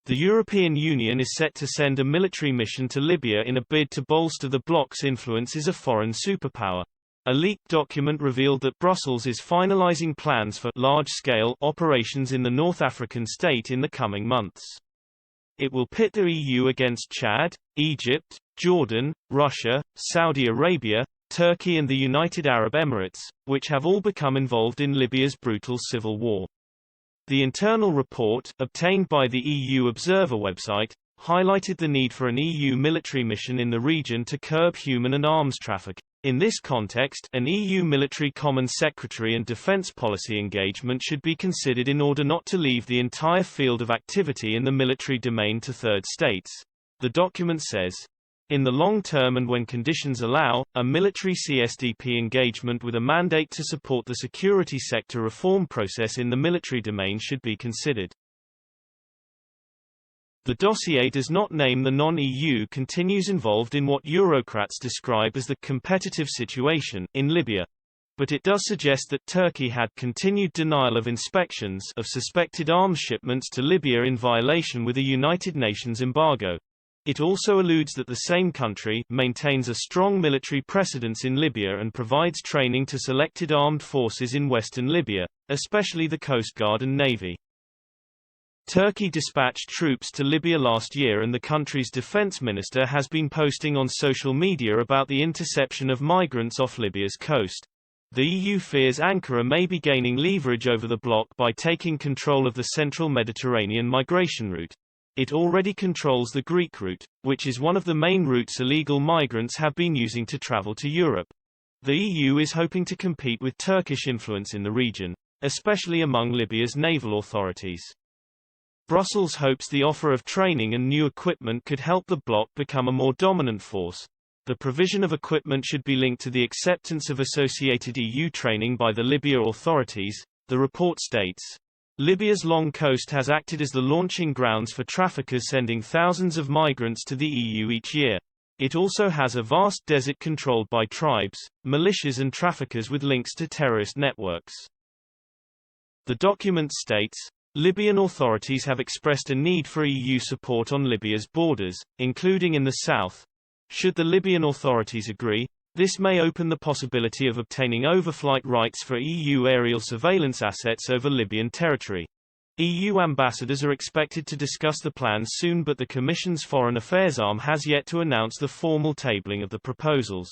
The European Union is set to send a military mission to Libya in a bid to bolster the bloc's influence as a foreign superpower. A leaked document revealed that Brussels is finalizing plans for large-scale operations in the North African state in the coming months. It will pit the EU against Chad, Egypt, Jordan, Russia, Saudi Arabia, Turkey and the United Arab Emirates, which have all become involved in Libya's brutal civil war. The internal report, obtained by the EU Observer website, highlighted the need for an EU military mission in the region to curb human and arms traffic. In this context, an EU military common secretary and defence policy engagement should be considered in order not to leave the entire field of activity in the military domain to third states. The document says, in the long term and when conditions allow, a military CSDP engagement with a mandate to support the security sector reform process in the military domain should be considered. The dossier does not name the non-EU continues involved in what Eurocrats describe as the competitive situation in Libya. But it does suggest that Turkey had continued denial of inspections of suspected arms shipments to Libya in violation with a United Nations embargo. It also alludes that the same country maintains a strong military precedence in Libya and provides training to selected armed forces in western Libya, especially the Coast Guard and Navy. Turkey dispatched troops to Libya last year and the country's defense minister has been posting on social media about the interception of migrants off Libya's coast. The EU fears Ankara may be gaining leverage over the bloc by taking control of the central Mediterranean migration route. It already controls the Greek route, which is one of the main routes illegal migrants have been using to travel to Europe. The EU is hoping to compete with Turkish influence in the region, especially among Libya's naval authorities. Brussels hopes the offer of training and new equipment could help the bloc become a more dominant force. The provision of equipment should be linked to the acceptance of associated EU training by the Libya authorities, the report states. Libya's long coast has acted as the launching grounds for traffickers sending thousands of migrants to the EU each year. It also has a vast desert controlled by tribes, militias and traffickers with links to terrorist networks. The document states, Libyan authorities have expressed a need for EU support on Libya's borders, including in the south. Should the Libyan authorities agree, this may open the possibility of obtaining overflight rights for EU aerial surveillance assets over Libyan territory. EU ambassadors are expected to discuss the plans soon, but the Commission's Foreign Affairs arm has yet to announce the formal tabling of the proposals.